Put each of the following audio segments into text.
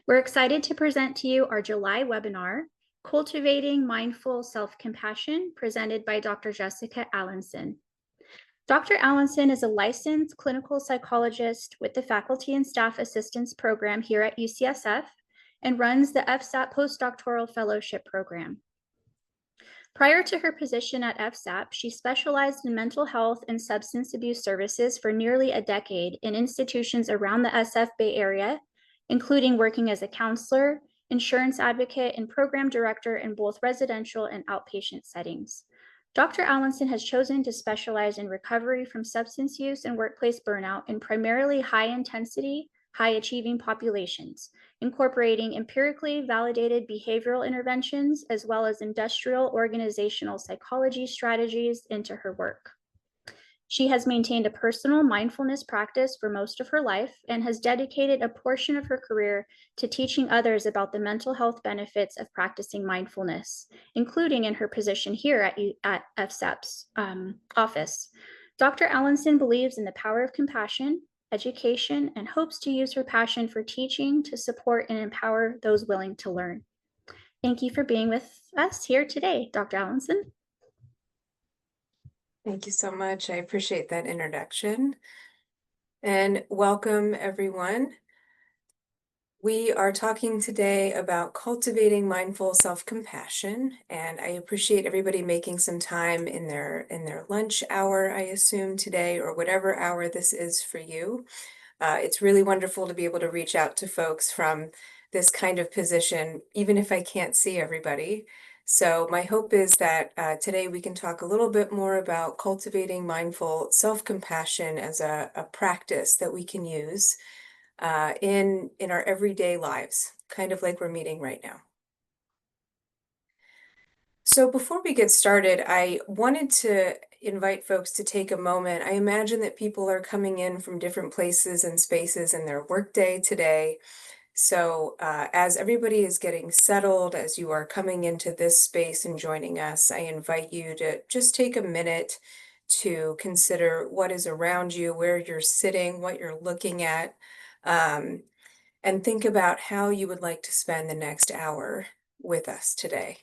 We're excited to present to you our July webinar, Cultivating Mindful Self-Compassion, presented by Dr. Jessica Allanson. Dr. Allanson is a licensed clinical psychologist with the Faculty and Staff Assistance Program here at UCSF and runs the FSAP Postdoctoral Fellowship Program. Prior to her position at FSAP, she specialized in mental health and substance abuse services for nearly a decade in institutions around the SF Bay Area, including working as a counselor, insurance advocate, and program director in both residential and outpatient settings. Dr. Allanson has chosen to specialize in recovery from substance use and workplace burnout in primarily high-intensity, high-achieving populations, incorporating empirically validated behavioral interventions as well as industrial organizational psychology strategies into her work. She has maintained a personal mindfulness practice for most of her life and has dedicated a portion of her career to teaching others about the mental health benefits of practicing mindfulness, including in her position here at FSAP's office. Dr. Allanson believes in the power of compassion, education, and hopes to use her passion for teaching to support and empower those willing to learn. Thank you for being with us here today, Dr. Allanson. Thank you so much. I appreciate that introduction. And welcome, everyone. We are talking today about cultivating mindful self-compassion, and I appreciate everybody making some time in their lunch hour, I assume today, or whatever hour this is for you. It's really wonderful to be able to reach out to folks from this kind of position, even if I can't see everybody. So my hope is that today we can talk a little bit more about cultivating mindful self-compassion as a practice that we can use in our everyday lives, kind of like we're meeting right now. So before we get started, I wanted to invite folks to take a moment. I imagine that people are coming in from different places and spaces in their workday today. So as everybody is getting settled, as you are coming into this space and joining us, I invite you to just take a minute to consider what is around you, where you're sitting, what you're looking at, and think about how you would like to spend the next hour with us today.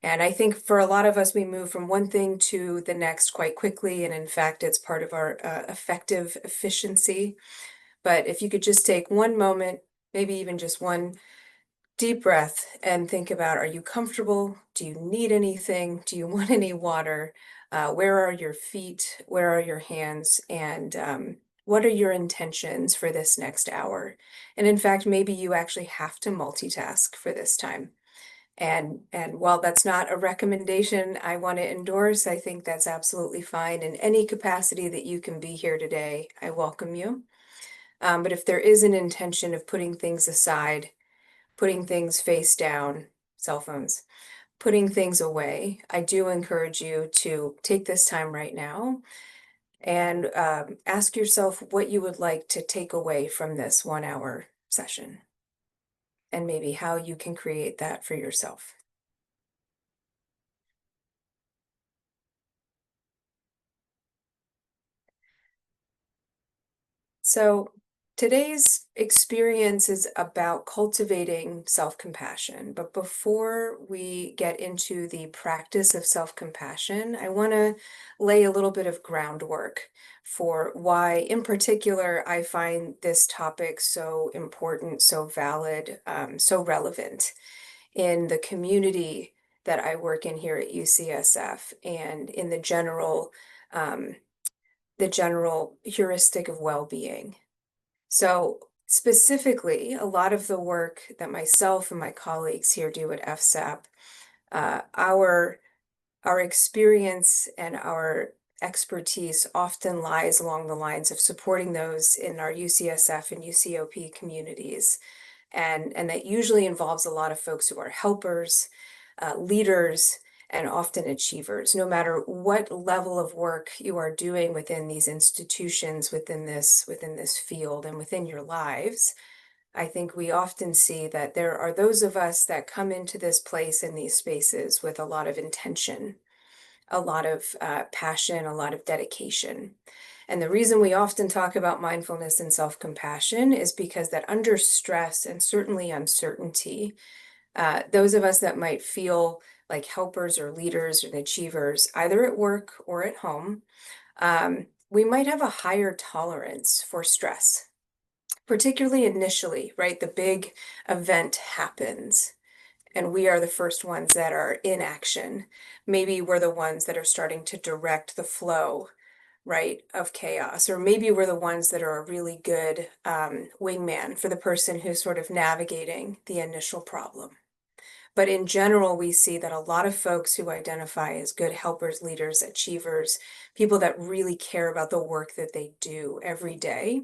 And I think for a lot of us, we move from one thing to the next quite quickly. And in fact, it's part of our effective efficiency. But if you could just take one moment, maybe even just one deep breath and think about, are you comfortable? Do you need anything? Do you want any water? Where are your feet? Where are your hands? And what are your intentions for this next hour? And in fact, maybe you actually have to multitask for this time. And while that's not a recommendation I want to endorse, I think that's absolutely fine. In any capacity that you can be here today, I welcome you. But if there is an intention of putting things aside, putting things face down, cell phones, putting things away, I do encourage you to take this time right now and ask yourself what you would like to take away from this 1 hour session, and maybe how you can create that for yourself. So today's experience is about cultivating self-compassion. But before we get into the practice of self-compassion, I want to lay a little bit of groundwork for why, in particular, I find this topic so important, so valid, so relevant in the community that I work in here at UCSF and in the general heuristic of well-being. So specifically, a lot of the work that myself and my colleagues here do at FSAP, our experience and our expertise often lies along the lines of supporting those in our UCSF and UCOP communities. And that usually involves a lot of folks who are helpers, leaders, and often achievers. No matter what level of work you are doing within these institutions, within this field, and within your lives, I think we often see that there are those of us that come into this place in these spaces with a lot of intention, a lot of passion, a lot of dedication. And the reason we often talk about mindfulness and self-compassion is because that under stress and certainly uncertainty, those of us that might feel like helpers or leaders and achievers, either at work or at home, we might have a higher tolerance for stress, particularly initially, right? The big event happens and we are the first ones that are in action. Maybe we're the ones that are starting to direct the flow, right, of chaos. Or maybe we're the ones that are a really good wingman for the person who's sort of navigating the initial problem. But in general, we see that a lot of folks who identify as good helpers, leaders, achievers, people that really care about the work that they do every day,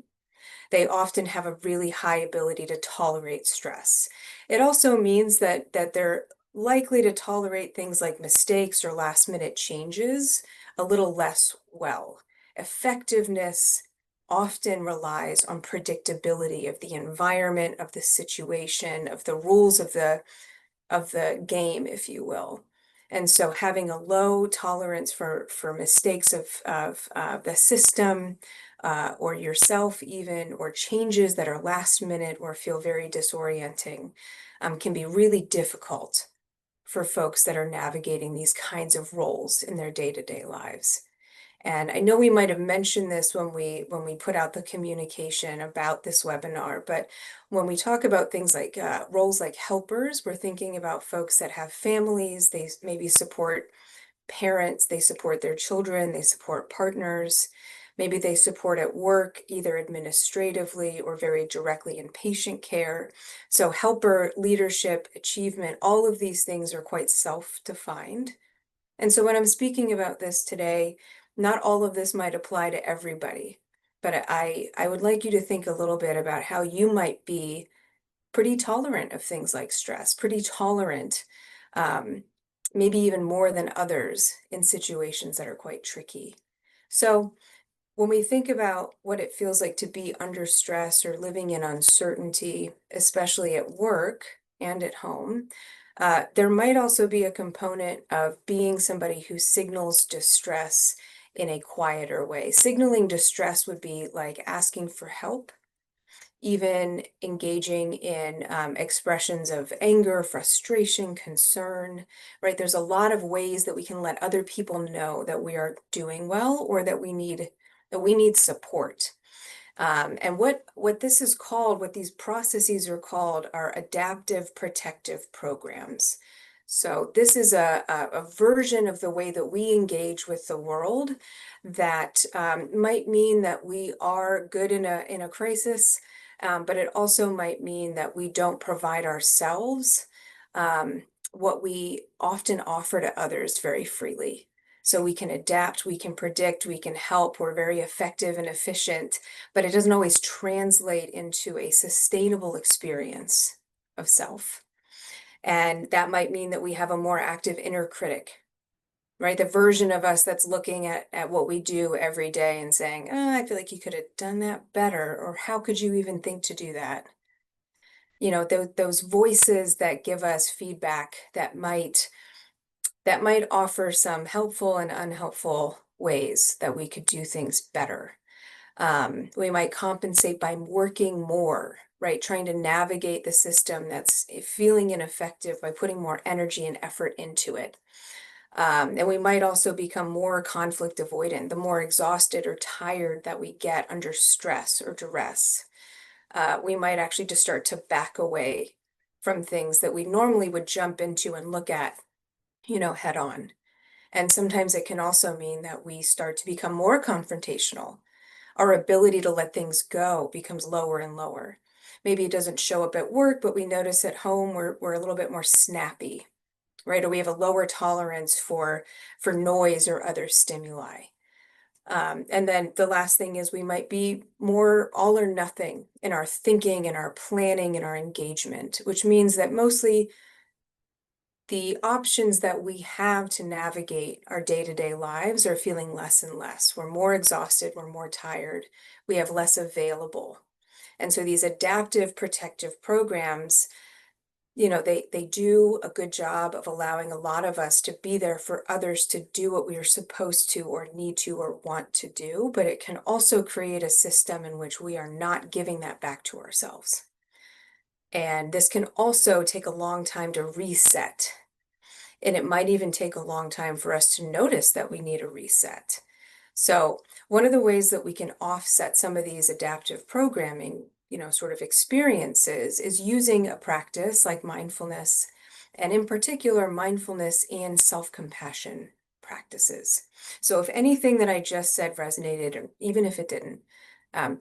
they often have a really high ability to tolerate stress. It also means that they're likely to tolerate things like mistakes or last minute changes a little less well. Effectiveness often relies on predictability of the environment, of the situation, of the rules of the game, if you will. And so having a low tolerance for mistakes of the system or yourself even, or changes that are last minute or feel very disorienting can be really difficult for folks that are navigating these kinds of roles in their day-to-day lives. And I know we might have mentioned this when we put out the communication about this webinar, but when we talk about things like roles like helpers, we're thinking about folks that have families, they maybe support parents, they support their children, they support partners, maybe they support at work, either administratively or very directly in patient care. So helper, leadership, achievement, all of these things are quite self-defined. And so when I'm speaking about this today, not all of this might apply to everybody, but I would like you to think a little bit about how you might be pretty tolerant of things like stress, pretty tolerant, um, maybe even more than others in situations that are quite tricky. So when we think about what it feels like to be under stress or living in uncertainty, especially at work and at home, there might also be a component of being somebody who signals distress in a quieter way. Signaling distress would be like asking for help, even engaging in expressions of anger, frustration, concern, right? There's a lot of ways that we can let other people know that we are doing well or that we need support. And what this is called, what these processes are called, are adaptive protective programs. So this is a version of the way that we engage with the world that might mean that we are good in a crisis, but it also might mean that we don't provide ourselves what we often offer to others very freely. So we can adapt, we can predict, we can help, we're very effective and efficient, but it doesn't always translate into a sustainable experience of self. And that might mean that we have a more active inner critic, right? The version of us that's looking at what we do every day and saying, oh, I feel like you could have done that better, or how could you even think to do that? You know, those voices that give us feedback that might offer some helpful and unhelpful ways that we could do things better. We might compensate by working more, right? Trying to navigate the system that's feeling ineffective by putting more energy and effort into it. And we might also become more conflict avoidant, the more exhausted or tired that we get under stress or duress. We might actually just start to back away from things that we normally would jump into and look at, head on. And sometimes it can also mean that we start to become more confrontational. Our ability to let things go becomes lower and lower. Maybe it doesn't show up at work, but we notice at home we're a little bit more snappy, right? Or we have a lower tolerance for noise or other stimuli. And then the last thing is we might be more all or nothing in our thinking and our planning and our engagement, which means that mostly the options that we have to navigate our day-to-day lives are feeling less and less. We're more exhausted, we're more tired, we have less available. And so these adaptive protective programs they do a good job of allowing a lot of us to be there for others to do what we are supposed to or need to or want to do, but it can also create a system in which we are not giving that back to ourselves. And this can also take a long time to reset. And it might even take a long time for us to notice that we need a reset. So one of the ways that we can offset some of these adaptive programming, sort of experiences is using a practice like mindfulness, and in particular, mindfulness and self-compassion practices. So if anything that I just said resonated, or even if it didn't,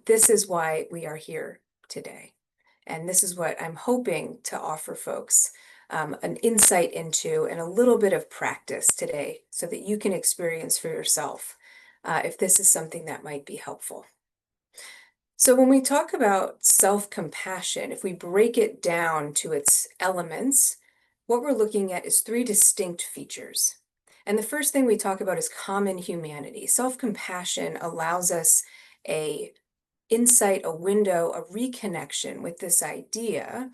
this is why we are here today. And this is what I'm hoping to offer folks an insight into and a little bit of practice today so that you can experience for yourself if this is something that might be helpful. So when we talk about self-compassion, if we break it down to its elements, what we're looking at is three distinct features. And the first thing we talk about is common humanity. Self-compassion allows us a insight, a window, a reconnection with this idea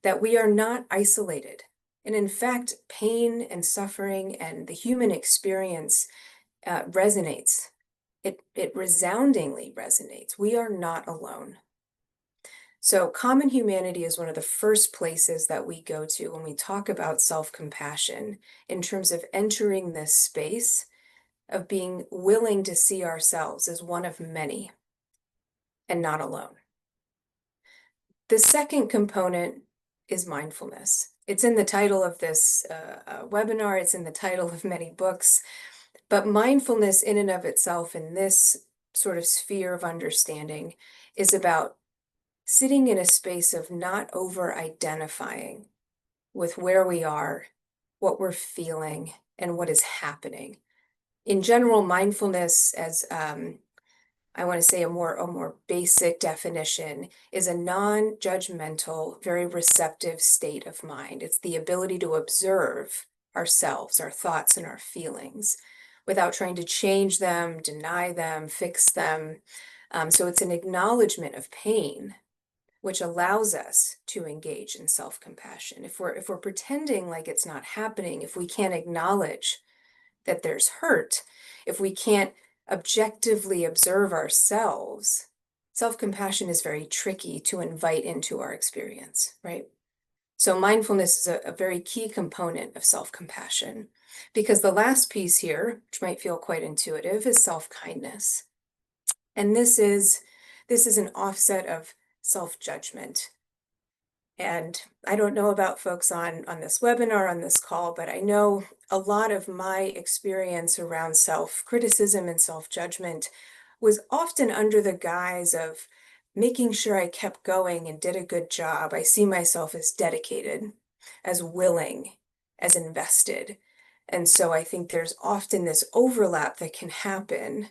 that we are not isolated. And in fact, pain and suffering and the human experience resonates. It resoundingly resonates. We are not alone. So common humanity is one of the first places that we go to when we talk about self-compassion in terms of entering this space of being willing to see ourselves as one of many and not alone. The second component is mindfulness. It's in the title of this webinar, it's in the title of many books, but mindfulness in and of itself in this sort of sphere of understanding is about sitting in a space of not over-identifying with where we are, what we're feeling, and what is happening. In general, mindfulness, as I want to say a more basic definition, is a non-judgmental, very receptive state of mind. It's the ability to observe ourselves, our thoughts, and our feelings without trying to change them, deny them, fix them. So it's an acknowledgement of pain, which allows us to engage in self-compassion. If we're pretending like it's not happening, if we can't acknowledge that there's hurt, if we can't objectively observe ourselves, self-compassion is very tricky to invite into our experience, right? So mindfulness is a very key component of self-compassion, because the last piece here, which might feel quite intuitive, is self-kindness. And this is an offset of self-judgment. And I don't know about folks on this webinar, on this call, but I know a lot of my experience around self-criticism and self-judgment was often under the guise of making sure I kept going and did a good job. I see myself as dedicated, as willing, as invested. And so I think there's often this overlap that can happen,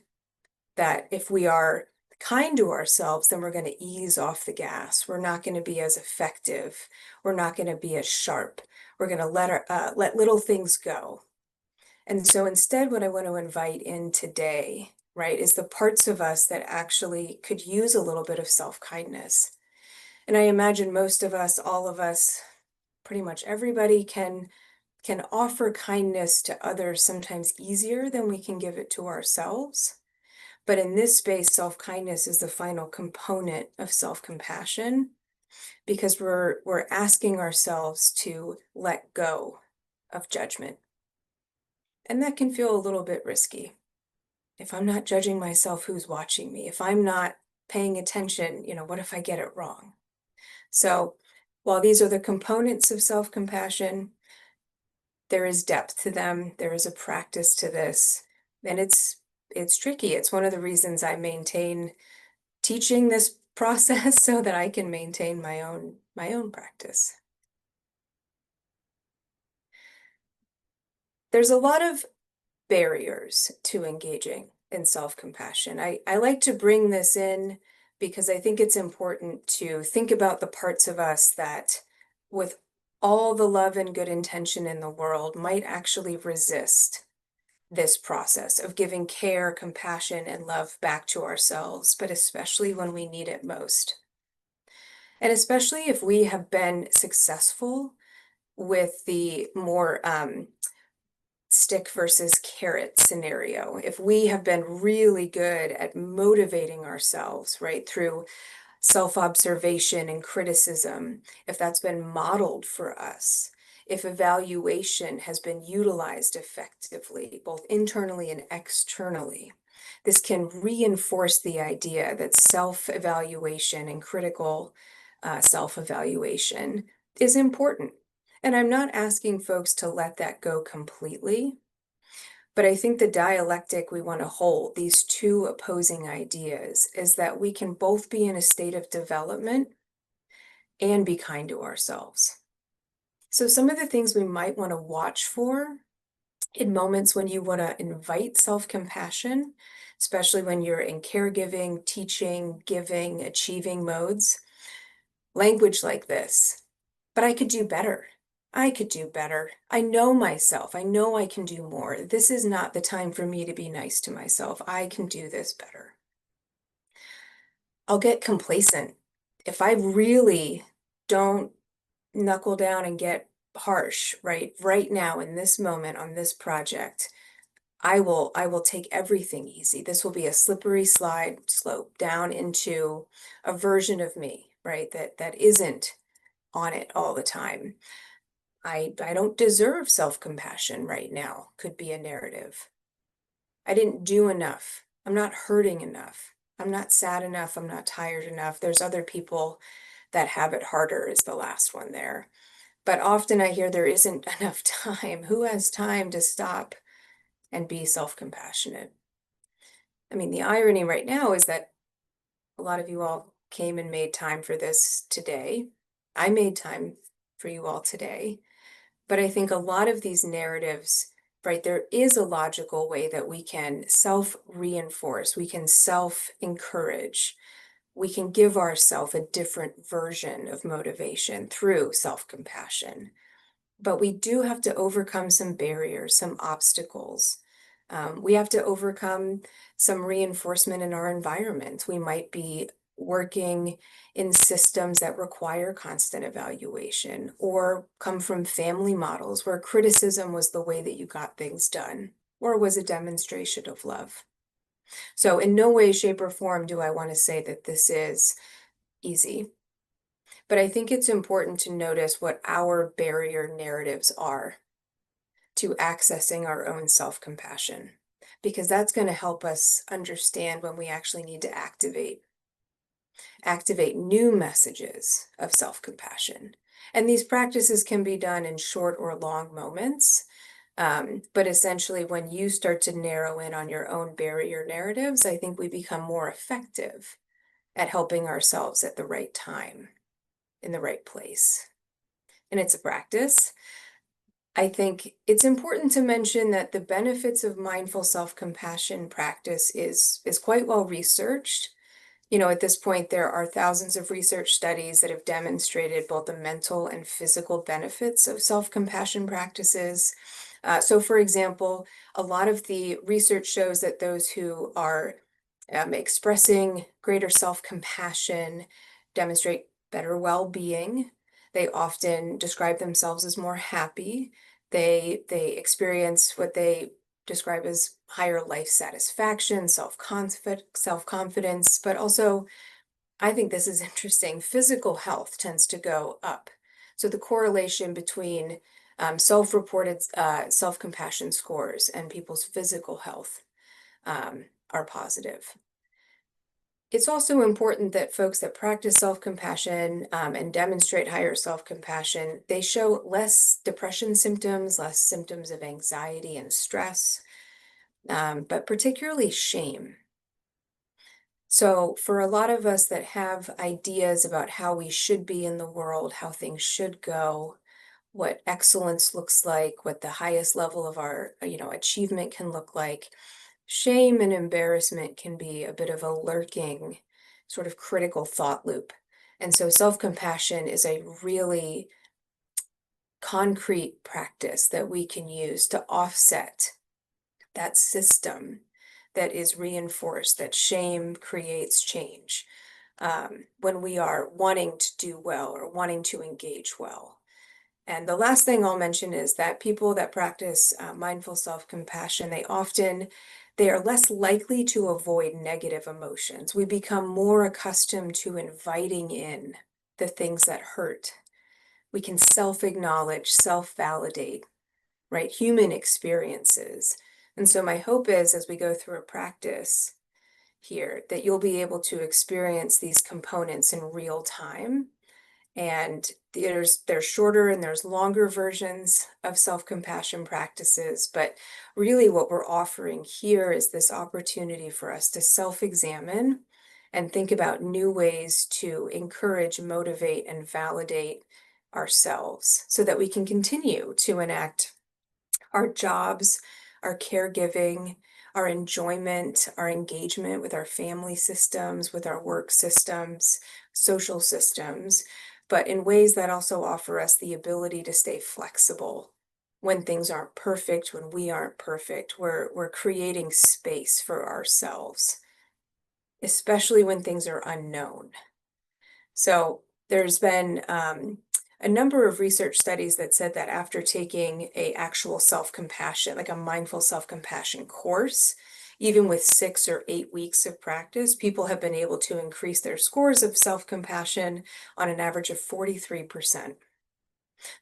that if we are kind to ourselves, then we're going to ease off the gas. We're not going to be as effective. We're not going to be as sharp. We're going to let little things go. And so instead, what I want to invite in today, right, is the parts of us that actually could use a little bit of self-kindness. And I imagine most of us, all of us, pretty much everybody can offer kindness to others sometimes easier than we can give it to ourselves. But in this space, self-kindness is the final component of self-compassion, because we're asking ourselves to let go of judgment. And that can feel a little bit risky. If I'm not judging myself, who's watching me? If I'm not paying attention, what if I get it wrong? So while these are the components of self-compassion, there is depth to them. There is a practice to this, and it's tricky. It's one of the reasons I maintain teaching this process so that I can maintain my own practice. There's a lot of barriers to engaging in self-compassion. I like to bring this in because I think it's important to think about the parts of us that, with all the love and good intention in the world, might actually resist this process of giving care, compassion, and love back to ourselves, but especially when we need it most. And especially if we have been successful with the more stick versus carrot scenario. If we have been really good at motivating ourselves, right, through self-observation and criticism, if that's been modeled for us, if evaluation has been utilized effectively, both internally and externally, this can reinforce the idea that self-evaluation and critical self-evaluation is important. And I'm not asking folks to let that go completely, but I think the dialectic we want to hold, these two opposing ideas, is that we can both be in a state of development and be kind to ourselves. So, some of the things we might want to watch for in moments when you want to invite self compassion, especially when you're in caregiving, teaching, giving, achieving modes, language like this. But I could do better. I could do better. I know myself. I know I can do more. This is not the time for me to be nice to myself. I can do this better. I'll get complacent. If I really don't knuckle down and get harsh, right now in this moment on this project, I will take everything easy. This will be a slippery slide slope down into a version of me, right? That isn't on it all the time. I don't deserve self-compassion right now, could be a narrative. I didn't do enough. I'm not hurting enough. I'm not sad enough. I'm not tired enough. There's other people that have it harder, is the last one there. But often I hear there isn't enough time. Who has time to stop and be self-compassionate? I mean, the irony right now is that a lot of you all came and made time for this today. I made time for you all today. But I think a lot of these narratives, right, there is a logical way that we can self reinforce, we can self encourage, we can give ourselves a different version of motivation through self compassion. But we do have to overcome some barriers, some obstacles. We have to overcome some reinforcement in our environment. We might be working in systems that require constant evaluation or come from family models where criticism was the way that you got things done or was a demonstration of love. So, in no way, shape, or form do I want to say that this is easy. But I think it's important to notice what our barrier narratives are to accessing our own self compassion, because that's going to help us understand when we actually need to activate new messages of self compassion. And these practices can be done in short or long moments. But essentially, when you start to narrow in on your own barrier narratives, I think we become more effective at helping ourselves at the right time, in the right place. And it's a practice. I think it's important to mention that the benefits of mindful self-compassion practice is quite well researched. You know, at this point, there are thousands of research studies that have demonstrated both the mental and physical benefits of self-compassion practices. So, for example, a lot of the research shows that those who are expressing greater self-compassion demonstrate better well-being. They often describe themselves as more happy. They experience what they describe as higher life satisfaction, self-confidence, but also, I think this is interesting, physical health tends to go up. So the correlation between self-reported self-compassion scores and people's physical health are positive. It's also important that folks that practice self-compassion and demonstrate higher self-compassion, they show less depression symptoms, less symptoms of anxiety and stress, but particularly shame. So for a lot of us that have ideas about how we should be in the world, how things should go, what excellence looks like, what the highest level of our, achievement can look like, shame and embarrassment can be a bit of a lurking sort of critical thought loop. And so self-compassion is a really concrete practice that we can use to offset that system that is reinforced, that shame creates change when we are wanting to do well or wanting to engage well. And the last thing I'll mention is that people that practice mindful self-compassion, they are less likely to avoid negative emotions. We become more accustomed to inviting in the things that hurt. We can self-acknowledge, self-validate, right? Human experiences. And so my hope is, as we go through a practice here, that you'll be able to experience these components in real time. And there's shorter and there's longer versions of self-compassion practices, but really what we're offering here is this opportunity for us to self-examine and think about new ways to encourage, motivate, and validate ourselves so that we can continue to enact our jobs, our caregiving, our enjoyment, our engagement with our family systems, with our work systems, social systems, but in ways that also offer us the ability to stay flexible when things aren't perfect, when we aren't perfect. We're creating space for ourselves, especially when things are unknown. So there's been a number of research studies that said that after taking a actual self-compassion, like a mindful self-compassion course, even with 6 or 8 weeks of practice, people have been able to increase their scores of self-compassion on an average of 43%.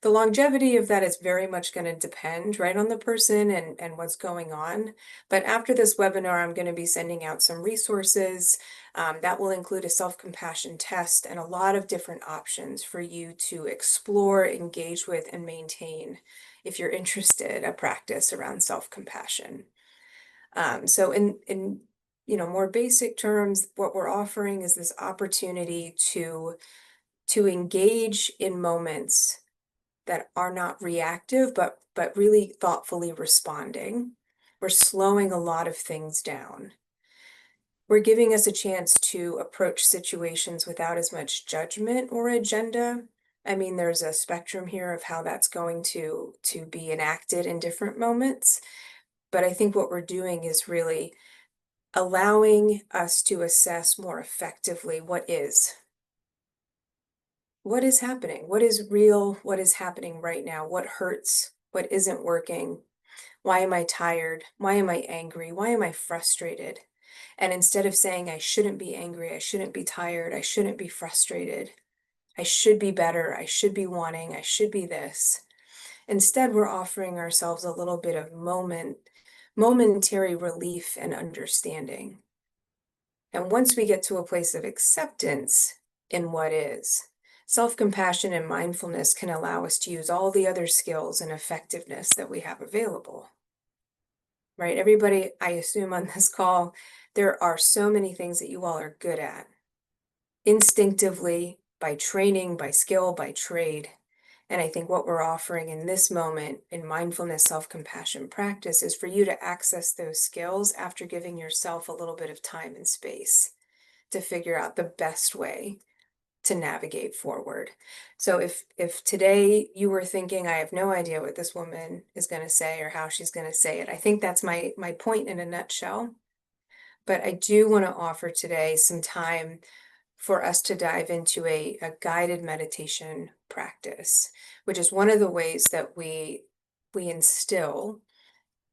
The longevity of that is very much going to depend, right, on the person and what's going on. But after this webinar, I'm going to be sending out some resources that will include a self-compassion test and a lot of different options for you to explore, engage with, and maintain if you're interested, a practice around self-compassion. So in more basic terms, what we're offering is this opportunity to engage in moments that are not reactive, but really thoughtfully responding. We're slowing a lot of things down. We're giving us a chance to approach situations without as much judgment or agenda. I mean, there's a spectrum here of how that's going to be enacted in different moments. But I think what we're doing is really allowing us to assess more effectively what is happening, what is real, what is happening right now, what hurts, what isn't working, why am I tired, why am I angry, why am I frustrated? And instead of saying I shouldn't be angry, I shouldn't be tired, I shouldn't be frustrated, I should be better, I should be wanting, I should be this. Instead, we're offering ourselves a little bit of momentary relief and understanding. And once we get to a place of acceptance in what is, self-compassion and mindfulness can allow us to use all the other skills and effectiveness that we have available. Right? Everybody, I assume on this call, there are so many things that you all are good at. Instinctively, by training, by skill, by trade. And I think what we're offering in this moment in mindfulness self-compassion practice is for you to access those skills after giving yourself a little bit of time and space to figure out the best way to navigate forward. So if today you were thinking, I have no idea what this woman is going to say or how she's going to say it, I think that's my point in a nutshell. But I do want to offer today some time for us to dive into a guided meditation practice, which is one of the ways that we instill,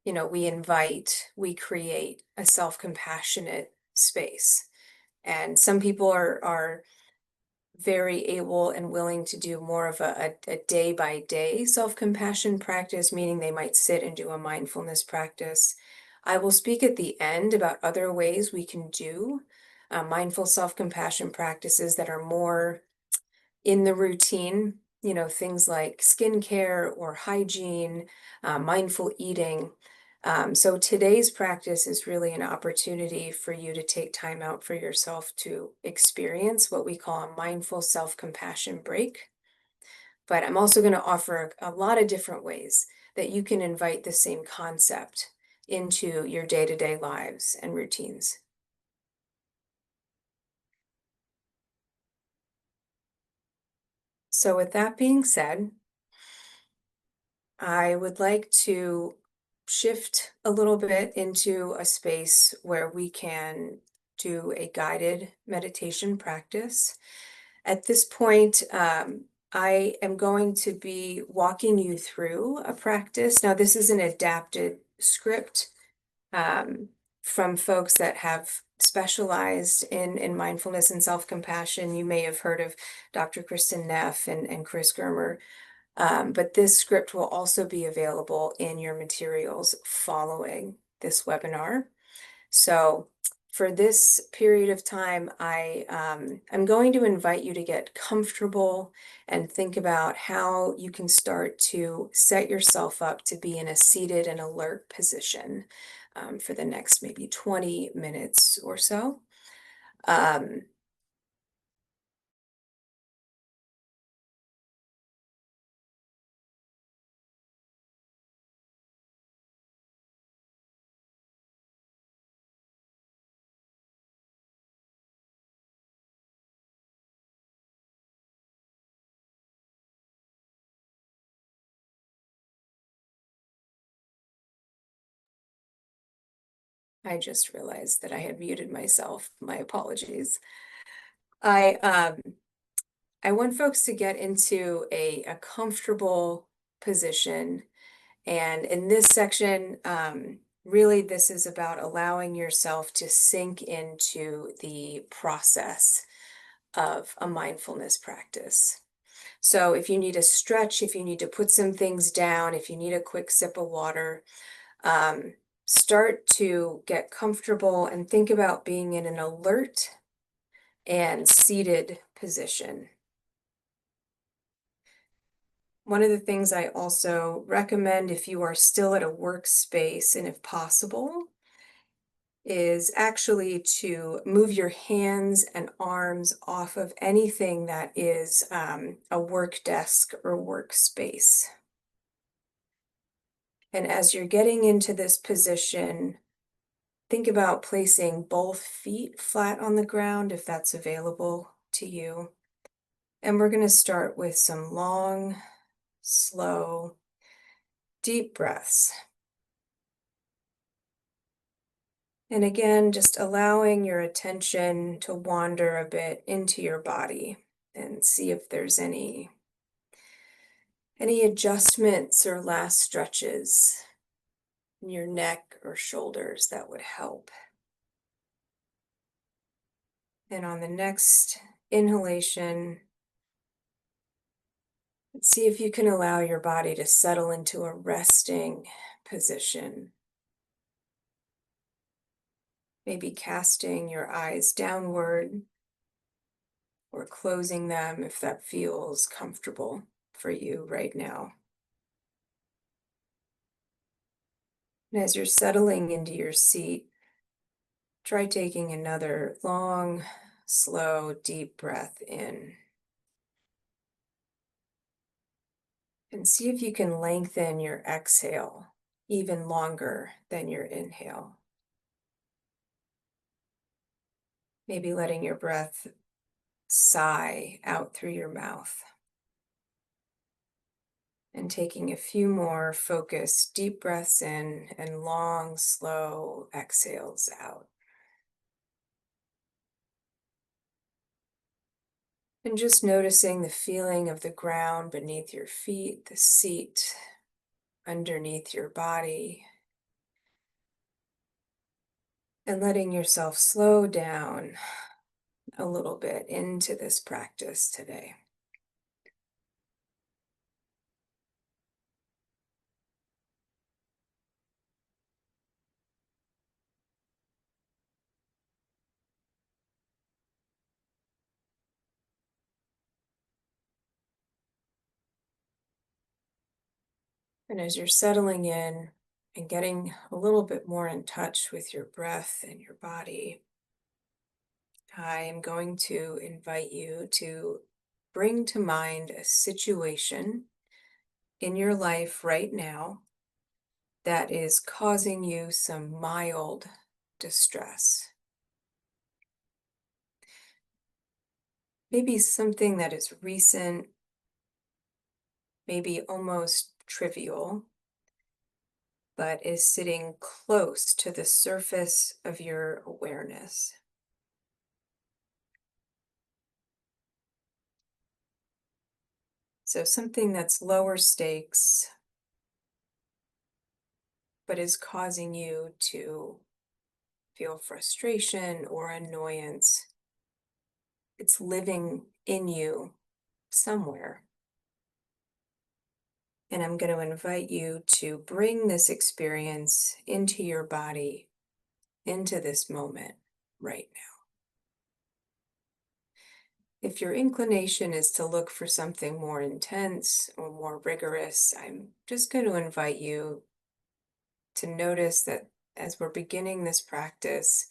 we invite, we create a self-compassionate space. And some people are very able and willing to do more of a day by day self-compassion practice, meaning they might sit and do a mindfulness practice. I will speak at the end about other ways we can do mindful self-compassion practices that are more in the routine, things like skincare or hygiene, mindful eating. So today's practice is really an opportunity for you to take time out for yourself to experience what we call a mindful self-compassion break. But I'm also going to offer a lot of different ways that you can invite the same concept into your day-to-day lives and routines. So with that being said, I would like to shift a little bit into a space where we can do a guided meditation practice. At this point, I am going to be walking you through a practice. Now, this is an adapted script um, from folks that have specialized in mindfulness and self-compassion. You may have heard of Dr. Kristen Neff and Chris Germer, but this script will also be available in your materials following this webinar. So for this period of time, I'm going to invite you to get comfortable and think about how you can start to set yourself up to be in a seated and alert position for the next maybe 20 minutes or so. Um, I just realized that I had muted myself. My apologies. I um, I want folks to get into a comfortable position. And in this section, really, this is about allowing yourself to sink into the process of a mindfulness practice. So if you need a stretch, if you need to put some things down, if you need a quick sip of water, um, start to get comfortable and think about being in an alert and seated position. One of the things I also recommend if you are still at a workspace and if possible, is actually to move your hands and arms off of anything that is a work desk or workspace. And as you're getting into this position, think about placing both feet flat on the ground if that's available to you. And we're going to start with some long, slow, deep breaths. And again, just allowing your attention to wander a bit into your body and see if there's any adjustments or last stretches in your neck or shoulders that would help. And on the next inhalation, see if you can allow your body to settle into a resting position. Maybe casting your eyes downward or closing them if that feels comfortable for you right now. And as you're settling into your seat, try taking another long, slow, deep breath in. And see if you can lengthen your exhale even longer than your inhale. Maybe letting your breath sigh out through your mouth. And taking a few more focused deep breaths in and long, slow exhales out. And just noticing the feeling of the ground beneath your feet, the seat underneath your body, and letting yourself slow down a little bit into this practice today. And as you're settling in and getting a little bit more in touch with your breath and your body, I am going to invite you to bring to mind a situation in your life right now that is causing you some mild distress. Maybe something that is recent, maybe almost trivial, but is sitting close to the surface of your awareness. So something that's lower stakes, but is causing you to feel frustration or annoyance. It's living in you somewhere. And I'm going to invite you to bring this experience into your body, into this moment right now. If your inclination is to look for something more intense or more rigorous, I'm just going to invite you to notice that as we're beginning this practice,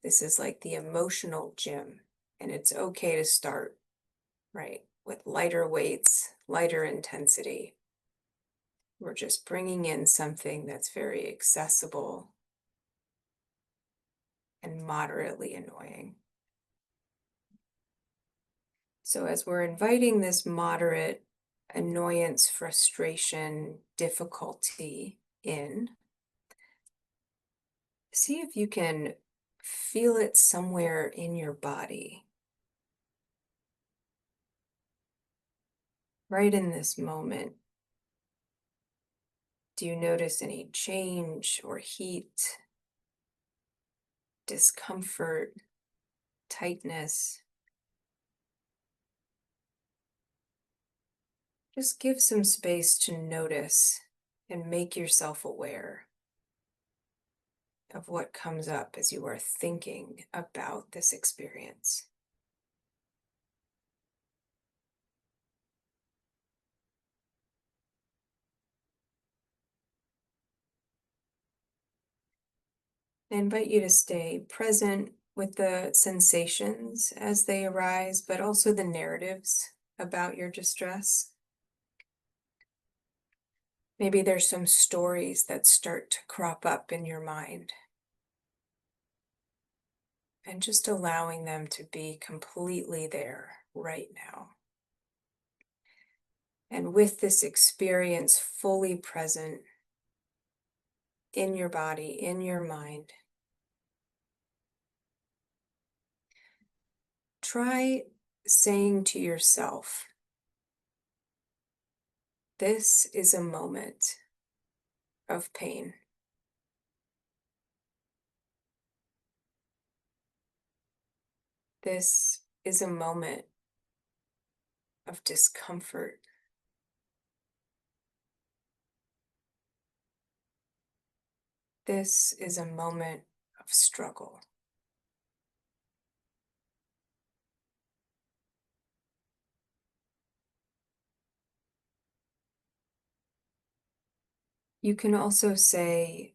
this is like the emotional gym, and it's okay to start, right, with lighter weights, lighter intensity. We're just bringing in something that's very accessible and moderately annoying. So, as we're inviting this moderate annoyance, frustration, difficulty in, see if you can feel it somewhere in your body, right in this moment. Do you notice any change or heat, discomfort, tightness? Just give some space to notice and make yourself aware of what comes up as you are thinking about this experience. I invite you to stay present with the sensations as they arise, but also the narratives about your distress. Maybe there's some stories that start to crop up in your mind, and just allowing them to be completely there right now. And with this experience fully present in your body, in your mind, try saying to yourself, this is a moment of pain. This is a moment of discomfort. This is a moment of struggle. You can also say,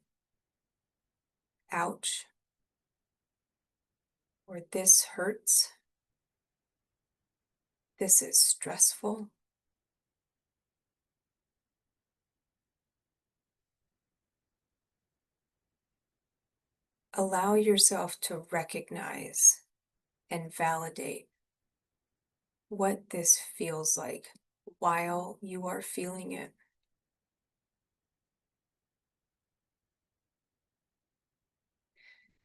ouch, or this hurts. This is stressful. Allow yourself to recognize and validate what this feels like while you are feeling it.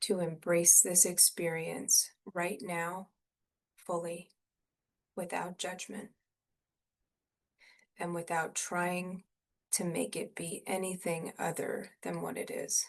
To embrace this experience right now, fully, without judgment, and without trying to make it be anything other than what it is.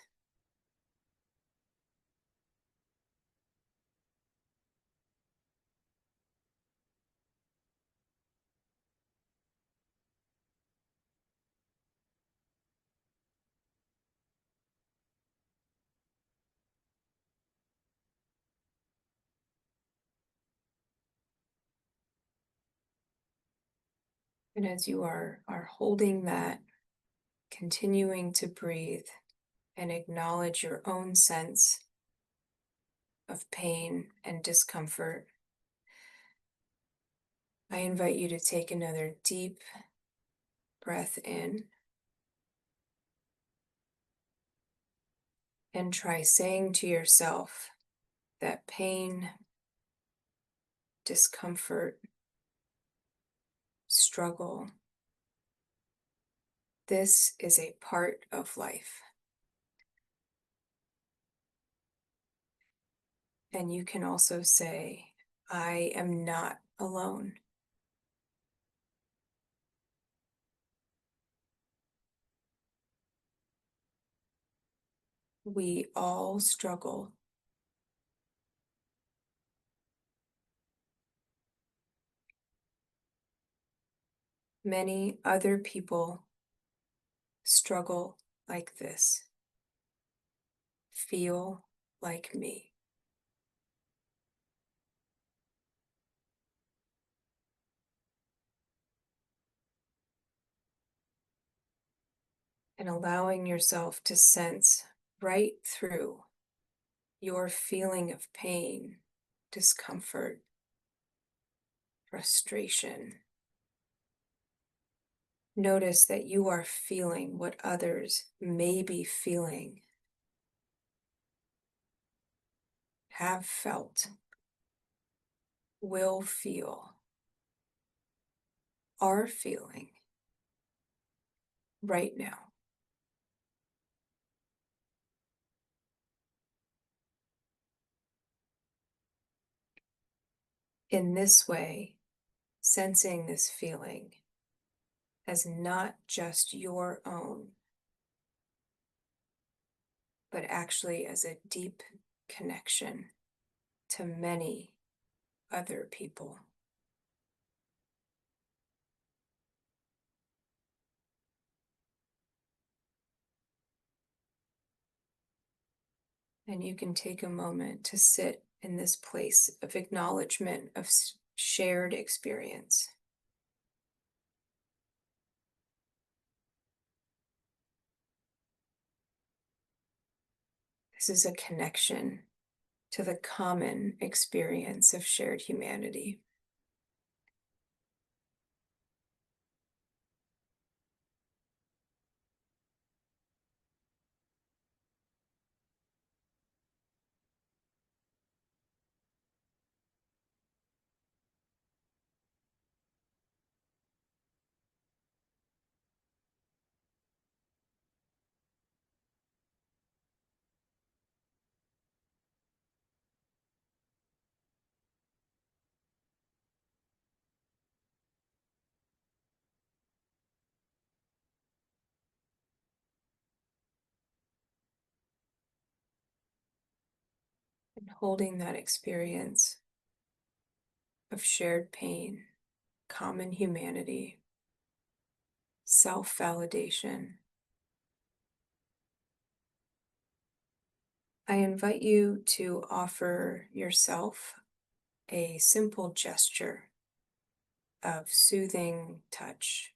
And as you are holding that, continuing to breathe and acknowledge your own sense of pain and discomfort, I invite you to take another deep breath in and try saying to yourself that pain, discomfort, struggle, this is a part of life. And you can also say, I am not alone. We all struggle. Many other people struggle like this, feel like me. And allowing yourself to sense right through your feeling of pain, discomfort, frustration. Notice that you are feeling what others may be feeling, have felt, will feel, are feeling right now. In this way, sensing this feeling as not just your own, but actually as a deep connection to many other people. And you can take a moment to sit in this place of acknowledgement of shared experience. This is a connection to the common experience of shared humanity. And holding that experience of shared pain, common humanity, self-validation. I invite you to offer yourself a simple gesture of soothing touch.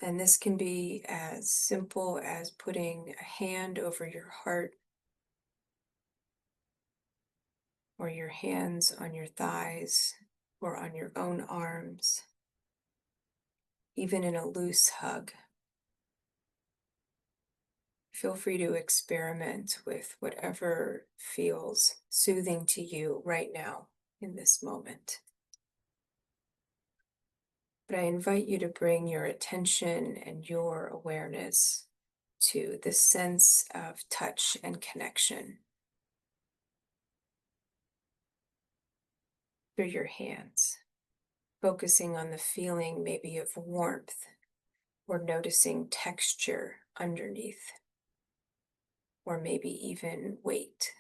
And this can be as simple as putting a hand over your heart or your hands on your thighs or on your own arms, even in a loose hug. Feel free to experiment with whatever feels soothing to you right now in this moment. But I invite you to bring your attention and your awareness to the sense of touch and connection through your hands, focusing on the feeling maybe of warmth or noticing texture underneath, or maybe even weight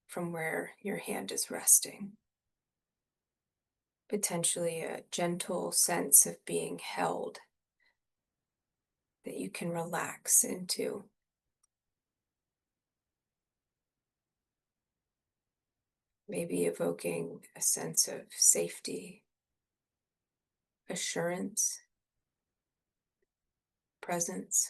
from where your hand is resting. Potentially a gentle sense of being held that you can relax into. Maybe evoking a sense of safety, assurance, presence.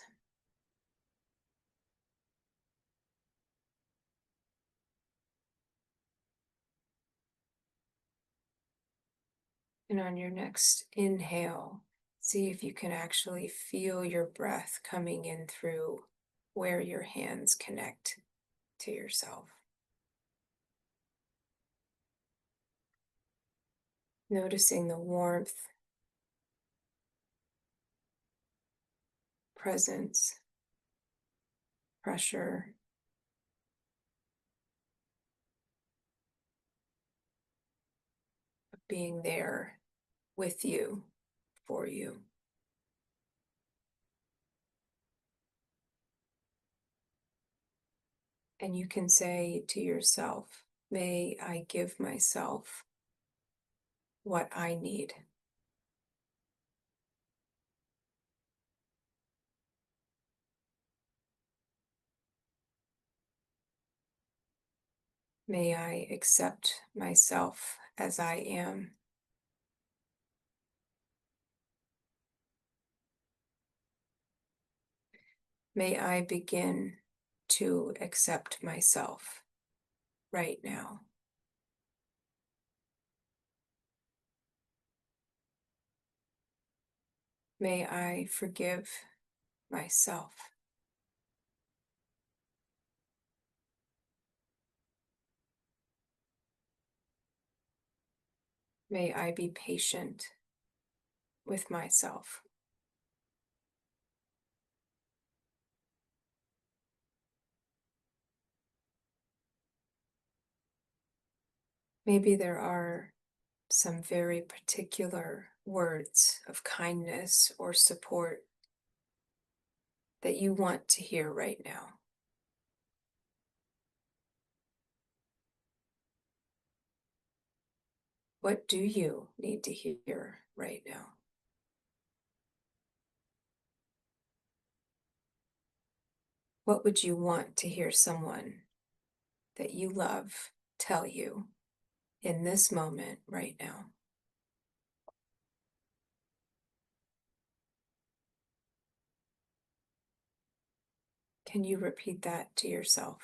And on your next inhale, see if you can actually feel your breath coming in through where your hands connect to yourself. Noticing the warmth, presence, pressure, of being there with you, for you. And you can say to yourself, may I give myself what I need. May I accept myself as I am. May I begin to accept myself right now. May I forgive myself. May I be patient with myself. Maybe there are some very particular words of kindness or support that you want to hear right now. What do you need to hear right now? What would you want to hear someone that you love tell you in this moment right now? Can you repeat that to yourself?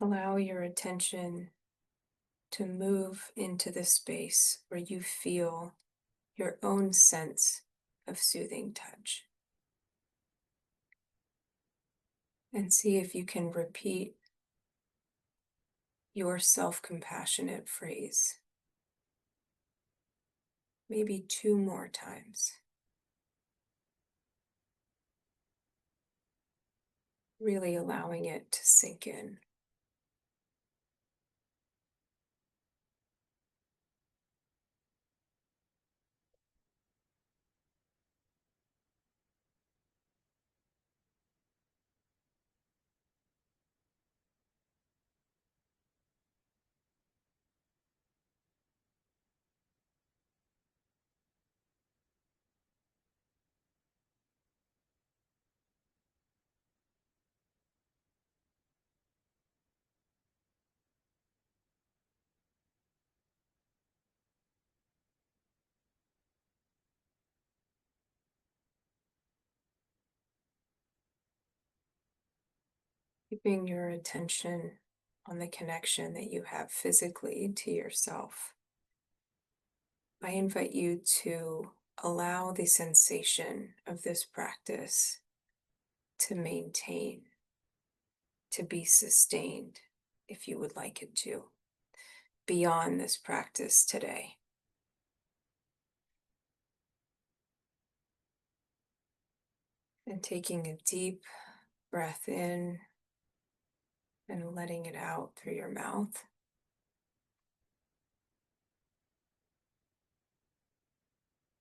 Allow your attention to move into the space where you feel your own sense of soothing touch. And see if you can repeat your self-compassionate phrase, maybe 2 more times, really allowing it to sink in. Keeping your attention on the connection that you have physically to yourself, I invite you to allow the sensation of this practice to maintain, to be sustained, if you would like it to, beyond this practice today. And taking a deep breath in and letting it out through your mouth.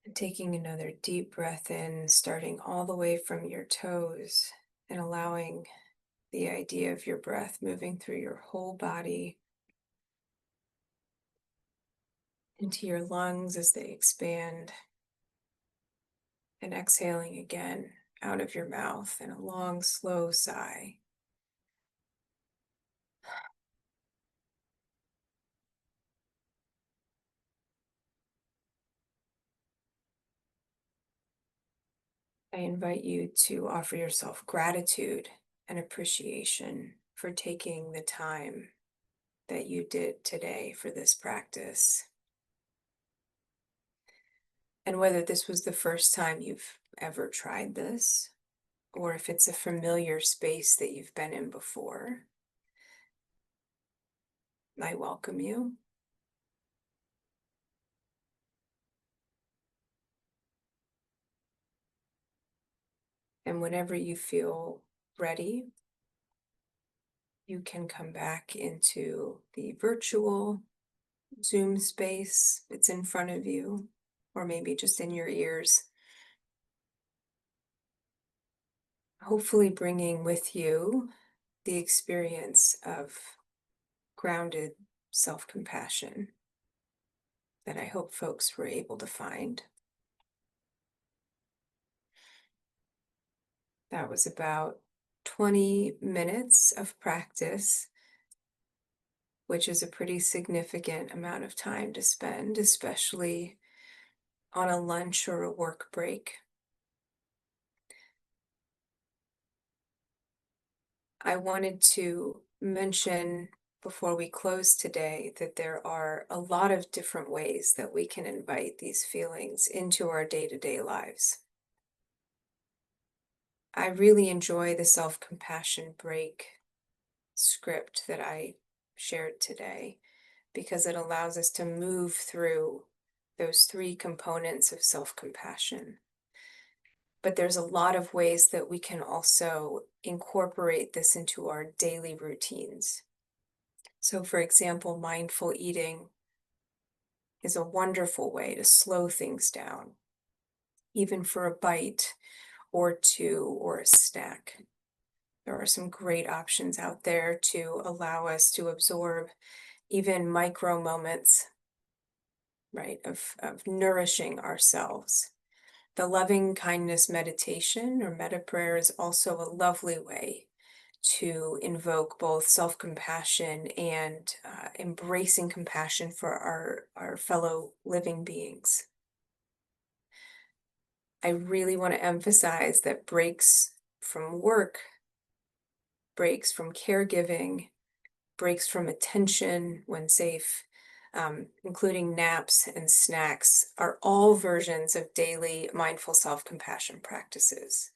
And taking another deep breath in, starting all the way from your toes and allowing the idea of your breath moving through your whole body into your lungs as they expand, and exhaling again out of your mouth in a long, slow sigh. I invite you to offer yourself gratitude and appreciation for taking the time that you did today for this practice. And whether this was the first time you've ever tried this, or if it's a familiar space that you've been in before, I welcome you. And whenever you feel ready, you can come back into the virtual Zoom space. It's in front of you, or maybe just in your ears. Hopefully, bringing with you the experience of grounded self-compassion that I hope folks were able to find. That was about 20 minutes of practice, which is a pretty significant amount of time to spend, especially on a lunch or a work break. I wanted to mention before we close today that there are a lot of different ways that we can invite these feelings into our day-to-day lives. I really enjoy the self-compassion break script that I shared today because it allows us to move through those three components of self-compassion. But there's a lot of ways that we can also incorporate this into our daily routines. So, for example, mindful eating is a wonderful way to slow things down, even for a bite or two or a snack. There are some great options out there to allow us to absorb even micro moments, right, of nourishing ourselves. The loving kindness meditation or metta prayer is also a lovely way to invoke both self-compassion and embracing compassion for our fellow living beings. I really want to emphasize that breaks from work, breaks from caregiving, breaks from attention when safe, including naps and snacks, are all versions of daily mindful self-compassion practices.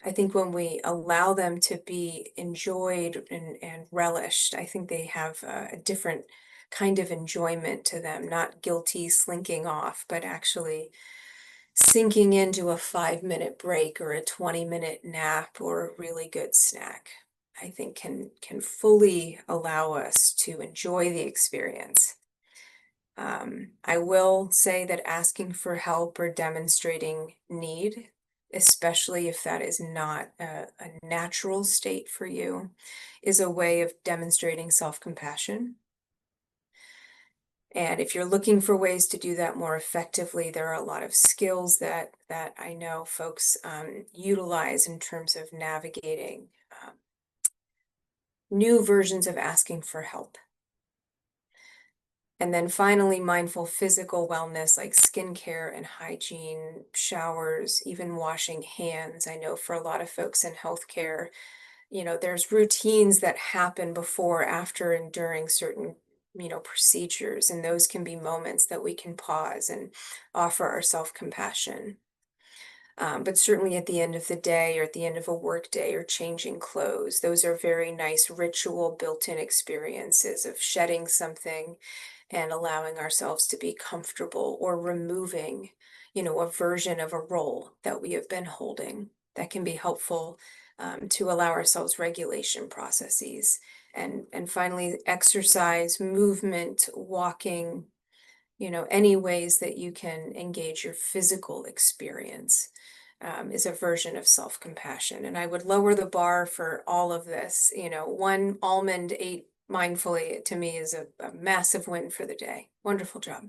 I think when we allow them to be enjoyed and relished, I think they have a different kind of enjoyment to them, not guilty slinking off, but actually sinking into a 5-minute break or a 20-minute nap or a really good snack. I think can fully allow us to enjoy the experience. I will say that asking for help or demonstrating need, especially if that is not a natural state for you, is a way of demonstrating self-compassion. And if you're looking for ways to do that more effectively, there are a lot of skills that I know folks utilize in terms of navigating new versions of asking for help. And then finally, mindful physical wellness like skincare and hygiene, showers, even washing hands. I know for a lot of folks in healthcare, there's routines that happen before, after, and during certain, procedures. And those can be moments that we can pause and offer our self-compassion. But certainly at the end of the day or at the end of a work day or changing clothes, those are very nice ritual built-in experiences of shedding something and allowing ourselves to be comfortable or removing, a version of a role that we have been holding that can be helpful to allow ourselves regulation processes. And finally, exercise, movement, walking, any ways that you can engage your physical experience is a version of self-compassion. And I would lower the bar for all of this. One almond ate mindfully to me is a massive win for the day. Wonderful job.